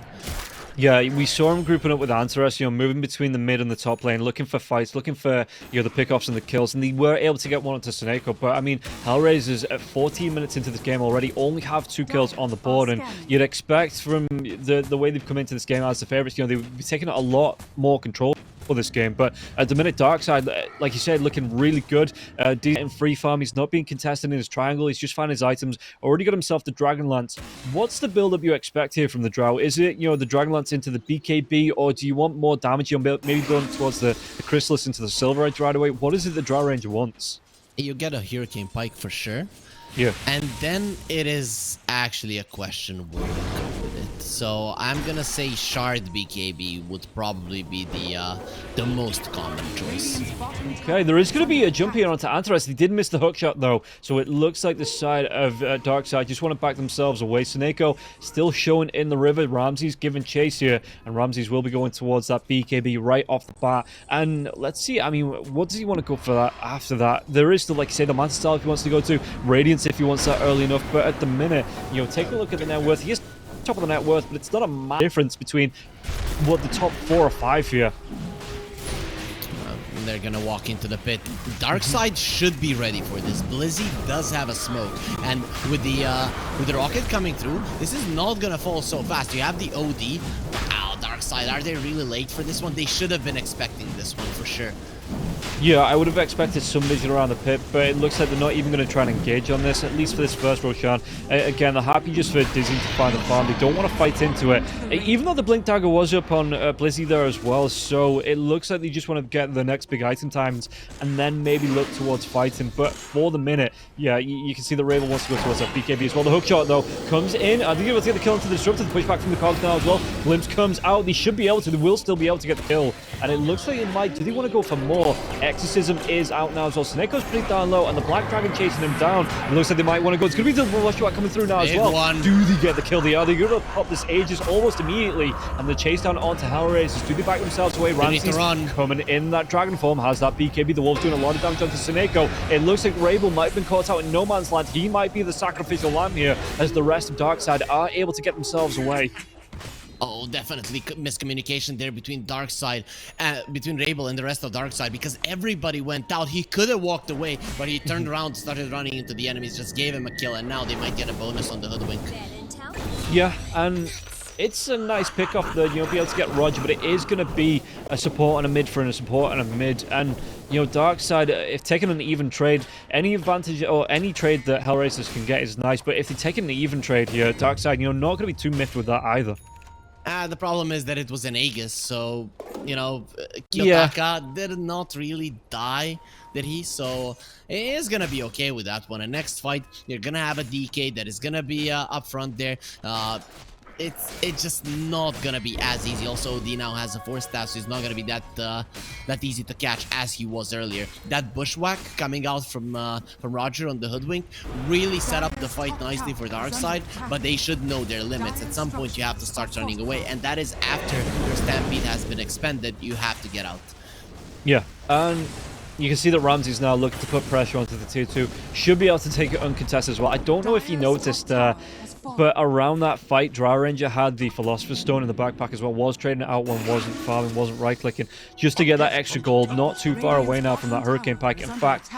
Yeah, we saw him grouping up with Antares, you know, moving between the mid and the top lane, looking for fights, looking for, you know, the pickoffs and the kills, and they were able to get one onto Tsuneko. But, I mean, HellRaisers at 14 minutes into this game already only have 2 kills on the board, and you'd expect from the way they've come into this game as the favourites, you know, they've be taking a lot more control for this game. But at the minute, Darkside, like you said, looking really good. Decent in free farm. He's not being contested in his triangle. He's just found his items. Already got himself the Dragon Lance. What's the build-up you expect here from the Drow? Is it, you know, the Dragon Lance into the BKB, or do you want more damage? You're maybe going towards the Chrysalis into the Silver Edge right away. What is it the Drow Ranger wants? You get a Hurricane Pike for sure. Yeah. And then it is actually a question where you go with it. So I'm gonna say Shard BKB would probably be the most common choice. Okay, there is going to be a jump here onto Antares. They did miss the hookshot though, so it looks like the side of Darkside just want to back themselves away. Tsuneko still showing in the river. Ramsey's giving chase here, and Ramsey's will be going towards that BKB right off the bat. And let's see, I mean, what does he want to go for that after that? There is still, like I say, the Mantis style if he wants to go to Radiance if he wants that early enough, but at the minute, you know, take a look at the net worth. He is top of the net worth, but it's not a massive difference between what the top 4 or 5 here. They're gonna walk into the pit. Darkside should be ready for this. Blizzy does have a smoke, and with the rocket coming through, this is not gonna fall so fast. You have the OD. Wow, Darkside, are they really late for this one? They should have been expecting this one for sure. Yeah, I would have expected some vision around the pit, but it looks like they're not even going to try and engage on this, at least for this first Roshan. Again, they're happy just for Dizzy to find the farm. They don't want to fight into it, even though the Blink Dagger was up on Blizzy there as well, so it looks like they just want to get the next big item times and then maybe look towards fighting. But for the minute, yeah, you can see that Raven wants to go towards that BKB as well. The hookshot, though, comes in. I think he will get the kill into the Disruptor. The pushback from the cogs now as well. Glimpse comes out. They should be able to. They will still be able to get the kill, and it looks like it might. Do they want to go for more? Exorcism is out now as well. Tsuneko's pretty down low, and the Black Dragon chasing him down. It looks like they might want to go. It's going to be the Bushwhack coming through now as well. Do they get the kill? They are. They're going to pop this Aegis almost immediately, and the chase down onto HellRaisers. Do they back themselves away? Ramsey's coming in that Dragon form, has that BKB. The Wolf's doing a lot of damage onto Tsuneko. It looks like Rabel might have been caught out in no man's land. He might be the sacrificial lamb here, as the rest of Darkside are able to get themselves away. Oh, definitely miscommunication there between Darkside, between Rabel and the rest of Darkside, because everybody went out. He could have walked away, but he turned around, started running into the enemies, just gave him a kill, and now they might get a bonus on the Hoodwink. Yeah, and it's a nice pick off the, be able to get Roger, but it is going to be a support and a mid for and a support and a mid. And, Darkside, if taking an even trade, any advantage or any trade that HellRaisers can get is nice, but if they take an even trade here, Darkside, not going to be too miffed with that either. The problem is that it was an Aegis, so, Kiyotaka did not really die, did he? So, it is going to be okay with that one. And next fight, you're going to have a DK that is going to be up front there. It's just not gonna be as easy. Also, D now has a 4-staff, so he's not gonna be that easy to catch as he was earlier. That bushwhack coming out from Roger on the hoodwink really set up the fight nicely for Darkside, but they should know their limits. At some point, you have to start running away, and that is after your stampede has been expended. You have to get out. Yeah, and you can see that Ramsey's now looking to put pressure onto the tier 2. Should be able to take it uncontested as well. I don't know if you noticed, but around that fight, Drow Ranger had the Philosopher's Stone in the backpack as well. Was trading it out when wasn't farming, wasn't right-clicking, just to get that extra gold. Not too far away now from that Hurricane Pike. In fact,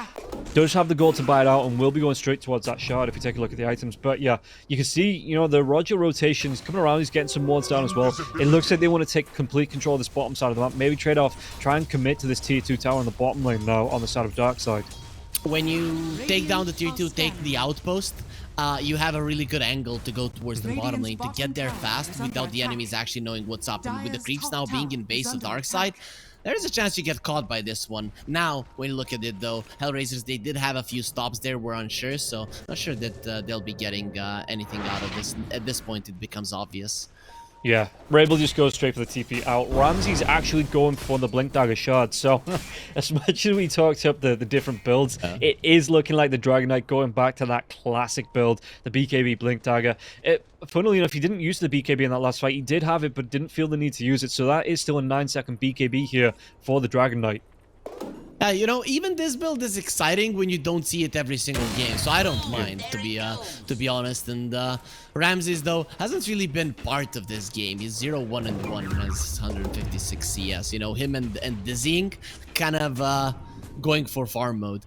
does have the gold to buy it out and will be going straight towards that shard if you take a look at the items. But yeah, you can see, the Roger rotation is coming around. He's getting some wards down as well. It looks like they want to take complete control of this bottom side of the map. Maybe trade off, try and commit to this tier 2 tower in the bottom lane now on the side of Darkside. When you take down the tier 2, take the outpost, you have a really good angle to go towards the bottom lane to get there fast without the enemies actually knowing what's up. And with the creeps now being in base of Darkside, there is a chance you get caught by this one. Now, when you look at it though, HellRaisers, they did have a few stops there, we're unsure, so not sure that they'll be getting anything out of this. At this point, it becomes obvious. Yeah, Rabel just goes straight for the TP out. Ramsey's actually going for the Blink Dagger shard. So, as much as we talked up the different builds, it is looking like the Dragon Knight going back to that classic build, the BKB Blink Dagger. Funnily enough, he didn't use the BKB in that last fight. He did have it, but didn't feel the need to use it. So that is still a 9-second BKB here for the Dragon Knight. Even this build is exciting when you don't see it every single game, so I don't mind, to be honest. And Ramses, though, hasn't really been part of this game. He's 0-1-1 and has 156 CS. Him and Dizzying kind of going for farm mode.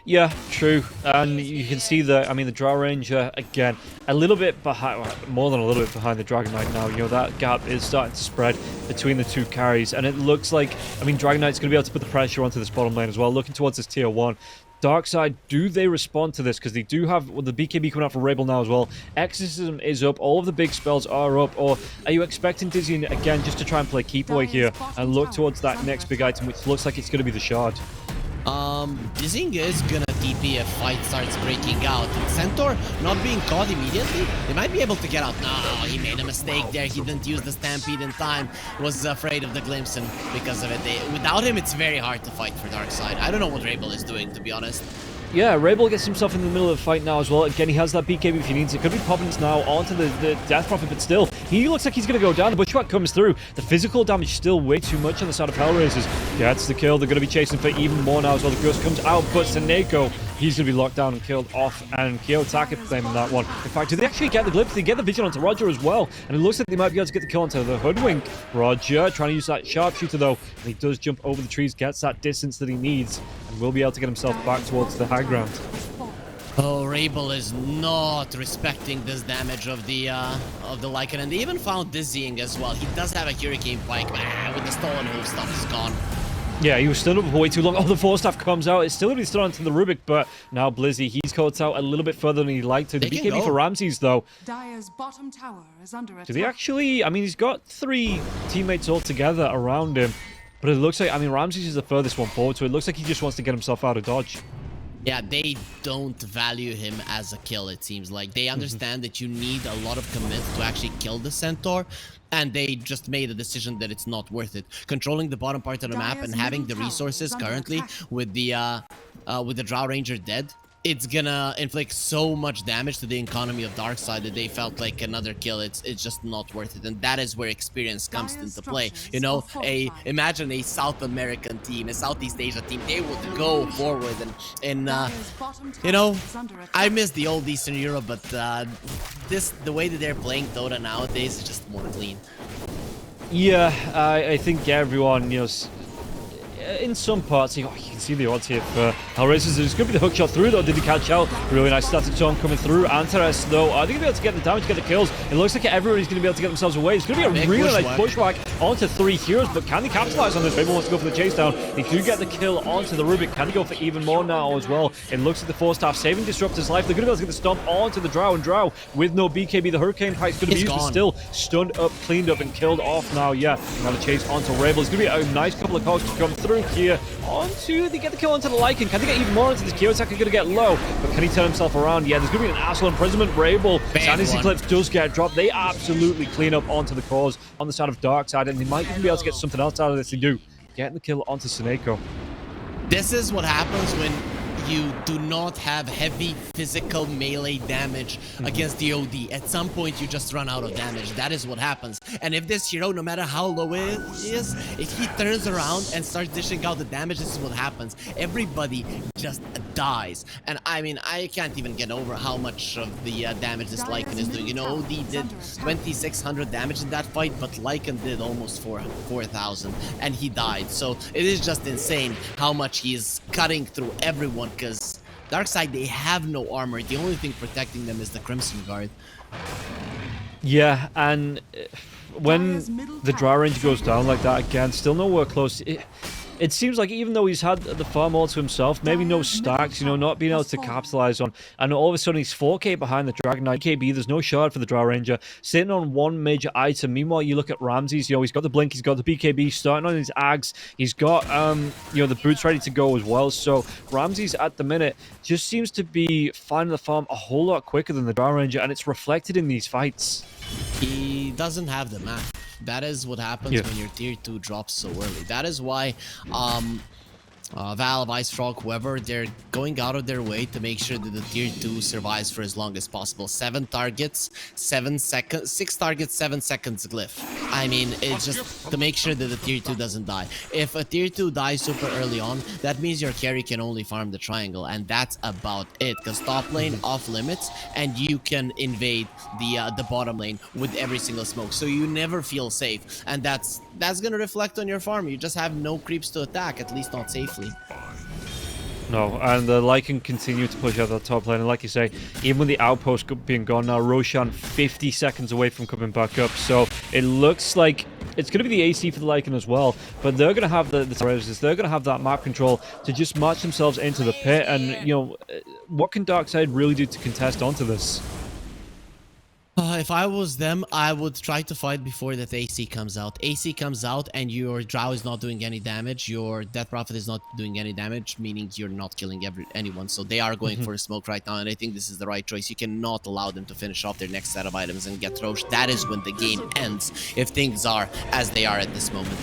Yeah, true. And you can see that, the Drow Ranger, again, a little bit behind, more than a little bit behind the Dragon Knight now. That gap is starting to spread between the two carries. And it looks like, Dragon Knight's going to be able to put the pressure onto this bottom lane as well, looking towards this tier 1. Darkside, do they respond to this? Because they do have the BKB coming out from Rabel now as well. Exorcism is up. All of the big spells are up. Or are you expecting Dizzy again just to try and play keep away here and look towards that next big item, which looks like it's going to be the shard? Dizzying is gonna TP if fight starts breaking out. And Centaur not being caught immediately, they might be able to get out. No, he made a mistake there. He didn't use the Stampede in time. Was afraid of the glimpse, and because of it, without him, it's very hard to fight for Darkside. I don't know what Rabel is doing, to be honest. Yeah, Rabel gets himself in the middle of the fight now as well. Again, he has that BKB if he needs it. Could be popping this now onto the Death Prophet, but still, he looks like he's going to go down. The Bushwhack comes through. The physical damage still way too much on the side of HellRaisers. Gets the kill. They're going to be chasing for even more now as well. The Ghost comes out, but Seneko, he's going to be locked down and killed off. And Kiyotaka claiming that one. In fact, did they actually get the glimpse? They get the vision onto Roger as well. And it looks like they might be able to get the kill onto the Hoodwink. Roger trying to use that sharpshooter though. And he does jump over the trees, gets that distance that he needs, and will be able to get himself back towards the high ground. Oh, Rabel is not respecting this damage of the Lycan, and they even found Dizzying as well. He does have a Hurricane Pike, but with the stolen hoof stuff is gone. Yeah, he was stood up for way too long. Oh, the 4-staff comes out. It's still going to be stood onto the Rubik, but now Blizzy, he's caught out a little bit further than he'd like to. The BKB for Ramses, though. Dire's bottom tower is under attack. Did he actually... he's got 3 teammates all together around him, but it looks like... Ramses is the furthest one forward, so it looks like he just wants to get himself out of dodge. Yeah, they don't value him as a kill, it seems like. They understand that you need a lot of commit to actually kill the Centaur, and they just made a decision that it's not worth it. Controlling the bottom part of the map and having the resources currently with the Drow Ranger dead, it's gonna inflict so much damage to the economy of Darkside that they felt like another kill, it's just not worth it. And that is where experience comes into play. Imagine a South American team, a Southeast Asia team, they would go forward and I miss the old Eastern Europe, but the way that they're playing Dota nowadays is just more clean. Yeah, I think everyone, in some parts, you can see the odds here for HellRaisers. It's going to be the hook shot through, though. Did he catch out? Really nice static storm coming through. Antares, though, are they going to be able to get the damage, get the kills? It looks like everybody's going to be able to get themselves away. It's going to be a really nice pushback onto 3 heroes, but can they capitalize on this? Rainbow wants to go for the chase down. They do get the kill onto the Rubik. Can they go for even more now as well? It looks like the 4-staff saving Disruptor's life. They're going to be able to get the stomp onto the Drow, and Drow with no BKB. The Hurricane Pike's going to be used, but still stunned up, cleaned up, and killed off now. Yeah, now the chase onto Rabel. It's going to be a nice couple of cogs to come through here. Onto, they get the kill onto the Lycan. Can they get even more into this? Q attack is going to get low, but can he turn himself around? Yeah, there's going to be an asshole imprisonment. Rabel, Sanity Eclipse does get dropped. They absolutely clean up onto the cause on the side of Darkside, and they might even be able to get something else out of this. They do. Getting the kill onto Seneko. This is what happens when you do not have heavy physical melee damage against the OD. At some point, you just run out of damage. That is what happens. And if this hero, no matter how low it is, if he turns around and starts dishing out the damage, this is what happens. Everybody just dies. And I mean, I can't even get over how much of the damage this Lycan is doing. You know, OD did 2,600 damage in that fight, but Lycan did almost 4,000, and he died. So it is just insane how much he is cutting through everyone. Because Darkside, they have no armor. The only thing protecting them is the Crimson Guard. Yeah, and when the Drow range goes down like that again, still nowhere close. It seems like even though he's had the farm all to himself, maybe no stacks, you know, not being able to capitalize on, and all of a sudden he's 4k behind the Dragon Knight KB. There's no shard for the Drow Ranger, sitting on one major item. Meanwhile, you look at Ramses, you know, he's got the blink, he's got the BKB, starting on his Ags, he's got, you know, the boots ready to go as well. So Ramses at the minute just seems to be finding the farm a whole lot quicker than the Drow Ranger, and it's reflected in these fights. He doesn't have the map. That is what happens when your tier 2 drops so early. That is why Valve, Ice Frog, whoever, they're going out of their way to make sure that the tier 2 survives for as long as possible. 7 targets, 7 seconds, 6 targets, 7 seconds glyph. I mean, it's just to make sure that the tier 2 doesn't die. If a tier 2 dies super early on, that means your carry can only farm the triangle, and that's about it. Because top lane off limits, and you can invade the bottom lane with every single smoke, so you never feel safe, and that's gonna reflect on your farm. You just have no creeps to attack, at least not safely. No, and the Lycan continue to push out that top lane, and like you say, even with the outpost being gone now, Roshan 50 seconds away from coming back up, so it looks like it's going to be the AC for the Lycan as well, but they're going to have the ROBBNROLL, they're going to have that map control to just march themselves into the pit, and, you know, what can Darkside really do to contest onto this? If I was them, I would try to fight before that AC comes out. AC comes out and your Drow is not doing any damage, your Death Prophet is not doing any damage, meaning you're not killing anyone. So they are going for a smoke right now, and I think this is the right choice. You cannot allow them to finish off their next set of items and get Roche. That is when the game ends, if things are as they are at this moment.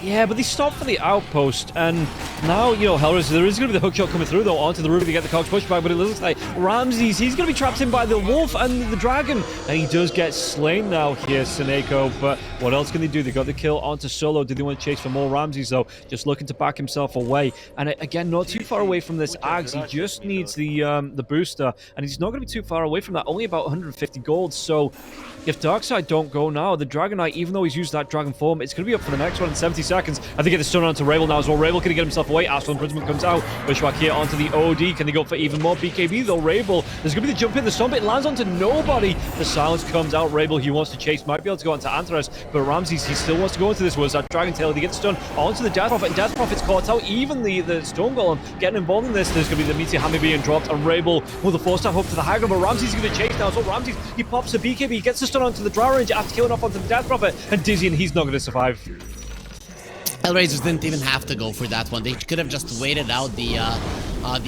Yeah, but they stopped for the outpost, and now, you know, HellRaisers, there is going to be the hookshot coming through, though, onto the Ruby to get the cogs pushback, but it looks like Ramses, he's going to be trapped in by the Wolf and the Dragon, and he does get slain now here, Seneko, but what else can they do? They got the kill onto Solo. Did they want to chase for more Ramses, though? Just looking to back himself away, and again, not too far away from this Ags. He just needs the booster, and he's not going to be too far away from that, only about 150 gold, so if Darkside don't go now, the Dragon Knight, even though he's used that Dragon form, it's going to be up for the next one in 70 seconds. I think it's a stun onto Rabel now as well. Rabel can get himself away. Astral Imprisonment comes out. Bushwhack here onto the OD. Can they go for even more BKB though? Rabel, there's going to be the jump in. The stomp, it lands onto nobody. The silence comes out. Rabel, he wants to chase, might be able to go onto Antares, but Ramses, he still wants to go into this. Was that Dragon Tail? They get stunned onto the Death Prophet, and Death Prophet's caught out. Even the Stone Golem getting involved in this. There's going to be the Meteor Hammer being dropped, and Rabel with the 4-staff up to the high ground, but Ramses is going to chase now. So Ramses, he pops a BKB, he gets the stun onto the Drow Ranger after killing off onto the Death Prophet, and Dizzy, and he's not going to survive. HellRaisers didn't even have to go for that one. They could have just waited out the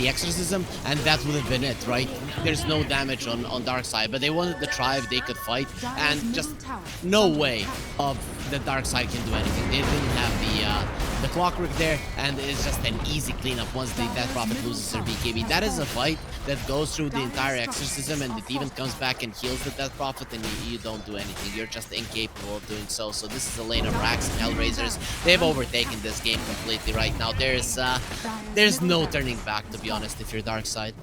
exorcism, and that would have been it, right? There's no damage on Darkside, but they wanted to try if they could fight, and just no way of the Darkside can do anything. They didn't have the clockwork there, and it's just an easy cleanup once the Death Prophet loses their BKB. That is a fight that goes through the entire exorcism, and it even comes back and heals the Death Prophet, and you don't do anything. You're just incapable of doing so. So this is a lane of Rax and HellRaisers. They've overtaken this game completely right now. There's no turning back, to be honest, if you're Darkside.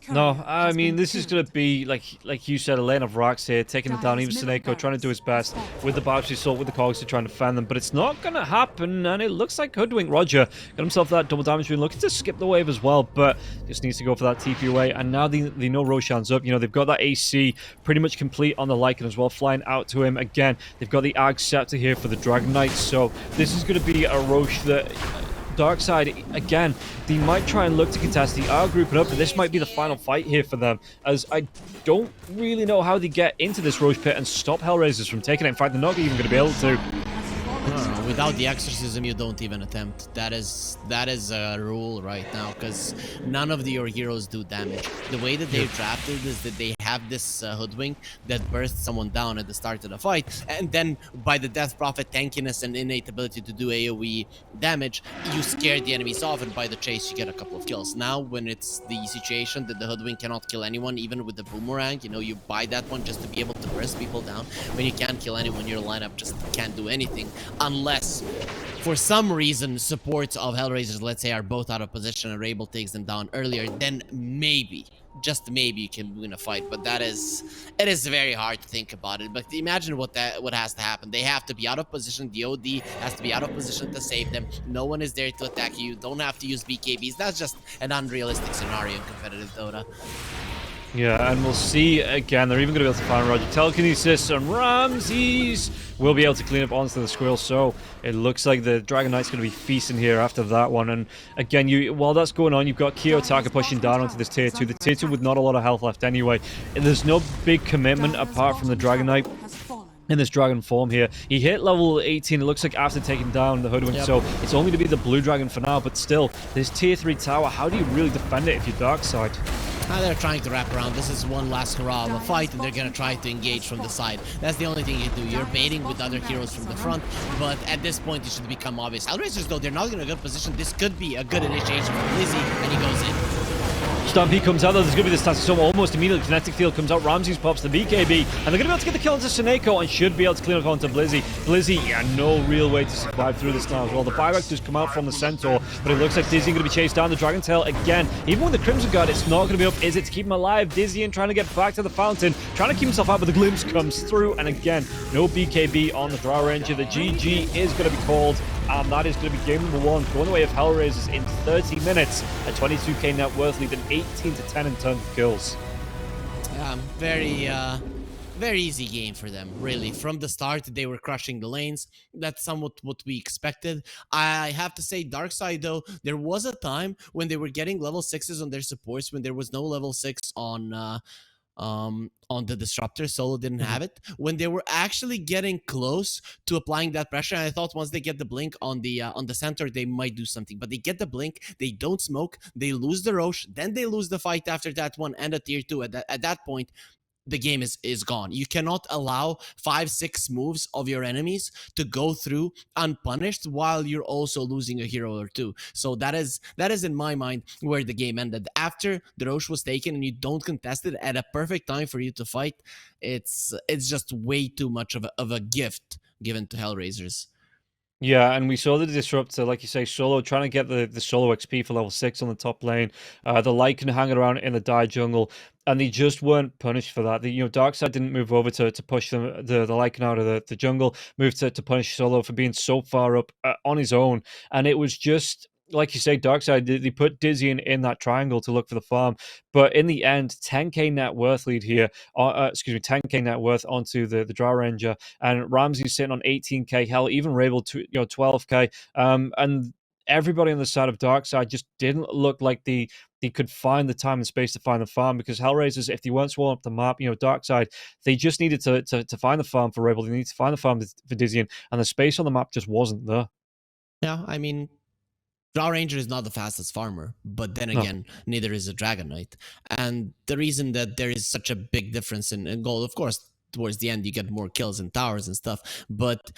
No, I mean, this is going to be, like you said, a lane of rocks here, taking it down. Even Seneko trying to do his best with the Bouncy Assault, with the cogs to trying to defend them, but it's not going to happen, and and it looks like Hoodwink Roger got himself that double damage rune, looking to skip the wave as well, but just needs to go for that TP away. And now they know Roshan's up. You know, they've got that AC pretty much complete on the Lycan as well, flying out to him. Again, they've got the Ag Scepter here for the Dragon Knight, so this is going to be a Roche that... Darkside, again, they might try and look to contest. They are grouping up, but this might be the final fight here for them, as I don't really know how they get into this Roche pit and stop HellRaisers from taking it. In fact, they're not even going to be able to. No, without the exorcism, you don't even attempt. That is a rule right now, because none of your heroes do damage. The way that they're drafted is that they have this hoodwink that bursts someone down at the start of the fight, and then by the Death Prophet tankiness and innate ability to do AoE damage, you scare the enemies off, and by the chase you get a couple of kills. Now, when it's the situation that the hoodwink cannot kill anyone, even with the boomerang, you know, you buy that one just to be able to burst people down. When you can't kill anyone, your lineup just can't do anything. Unless, for some reason, supports of HellRaisers, let's say, are both out of position and Rabel takes them down earlier, then maybe, just maybe, you can win a fight. But it is very hard to think about it. But imagine what has to happen. They have to be out of position. The OD has to be out of position to save them. No one is there to attack you. Don't have to use BKBs. That's just an unrealistic scenario in competitive Dota. Yeah, and we'll see again. They're even going to be able to find Roger. Telekinesis and Ramses will be able to clean up onto the squirrel. So it looks like the Dragon Knight's going to be feasting here after that one. And again, while that's going on, you've got Kiyotaka pushing down onto this tier 2. The tier 2 with not a lot of health left anyway. And there's no big commitment apart from the Dragon Knight in this dragon form here. He hit level 18, it looks like, after taking down the Hoodwink, so it's only to be the blue dragon for now. But still, this tier 3 tower, how do you really defend it if you're Darkside? They're trying to wrap around. This is one last hurrah of a fight, and they're gonna try to engage from the side. That's the only thing you do. You're baiting with other heroes from the front, but at this point it should become obvious. HellRaisers, though, they're not in a good position. This could be a good initiation for Lizzie, and he goes in. Stampede comes out, though. There's going to be this Static Storm almost immediately. Kinetic Field comes out. Ramses pops the BKB, and they're going to be able to get the kill into Suneko and should be able to clean up onto Blizzy. Blizzy, yeah, no real way to survive through this now as well. The Fireworks just come out from the Centaur, but it looks like Dizzy going to be chased down the Dragon Tail again. Even with the Crimson Guard, it's not going to be up, is it, to keep him alive? Dizzy and trying to get back to the fountain, trying to keep himself out, but the glimpse comes through, and again, no BKB on the Drow Ranger. The GG is going to be called, and that is going to be game number 1, going away of HellRaisers in 30 minutes. A 22k net worth lead, an 18 to 10 in terms of kills. Very easy game for them, really. From the start, they were crushing the lanes. That's somewhat what we expected. I have to say, Darkside, though, there was a time when they were getting level 6s on their supports, when there was no level 6 on the Disruptor. Solo didn't have it. When they were actually getting close to applying that pressure, and I thought once they get the blink on the center, they might do something. But they get the blink, they don't smoke, they lose the Roche, then they lose the fight after that one and a tier 2. At that point, the game is gone. You cannot allow 5-6 moves of your enemies to go through unpunished while you're also losing a hero or two. So that is in my mind where the game ended. After the Roche was taken and you don't contest it at a perfect time for you to fight, it's just way too much of a gift given to HellRaisers. Yeah, and we saw the Disruptor, like you say, Solo trying to get the solo XP for level 6 on the top lane. The Lycan hanging around in the Die jungle, and they just weren't punished for that. Darkside didn't move over to push the Lycan out of the jungle, moved to punish Solo for being so far up on his own. And it was just, like you say, Darkside, they put Dizzy in that triangle to look for the farm. But in the end, 10k net worth lead here. 10k net worth onto the Drow Ranger. And Ramsey's sitting on 18k. Hell, even Rabel, 12k. And everybody on the side of Darkside just didn't look like they could find the time and space to find the farm, because HellRaisers, if they weren't swallowing up the map, Darkside, they just needed to find the farm for Rabel. They needed to find the farm for Dizzy, and the space on the map just wasn't there. Yeah, I mean, Drow Ranger is not the fastest farmer, but then again, neither is a Dragon Knight. And the reason that there is such a big difference in gold, of course, towards the end you get more kills in towers and stuff, but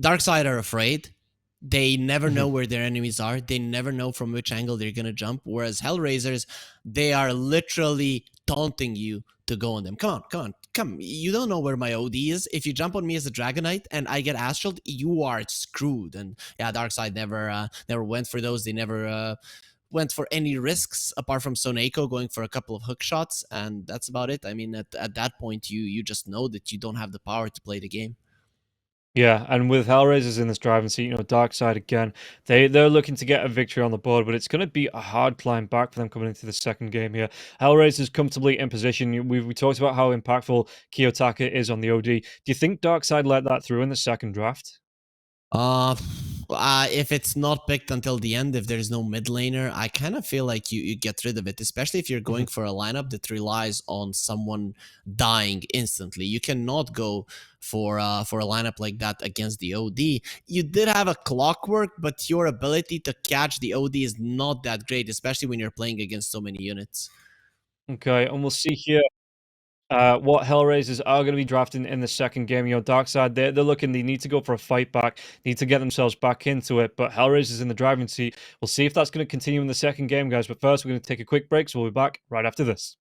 Darkside are afraid. They never know where their enemies are. They never know from which angle they're going to jump. Whereas HellRaisers, they are literally taunting you to go on them. Come on. You don't know where my OD is. If you jump on me as a Dragon Knight and I get astraled, you are screwed. And yeah, Darkside never went for those. They never went for any risks apart from Soneko going for a couple of hook shots, and that's about it. I mean, at that point, you just know that you don't have the power to play the game. Yeah, and with HellRaisers in this driving seat, Darkside again, they're looking to get a victory on the board, but it's going to be a hard climb back for them coming into the second game here. HellRaisers comfortably in position. We talked about how impactful Kiyotaka is on the OD. Do you think Darkside let that through in the second draft? Uh, if it's not picked until the end, if there's no mid laner, I kind of feel like you get rid of it, especially if you're going for a lineup that relies on someone dying instantly. You cannot go for a lineup like that against the OD. You did have a clockwork, but your ability to catch the OD is not that great, especially when you're playing against so many units. Okay, and we'll see here what HellRaisers are going to be drafting in the second game. Darkside, they're looking, they need to go for a fight back, need to get themselves back into it, but HellRaisers in the driving seat. We'll see if that's going to continue in the second game, guys, but first we're going to take a quick break, so we'll be back right after this.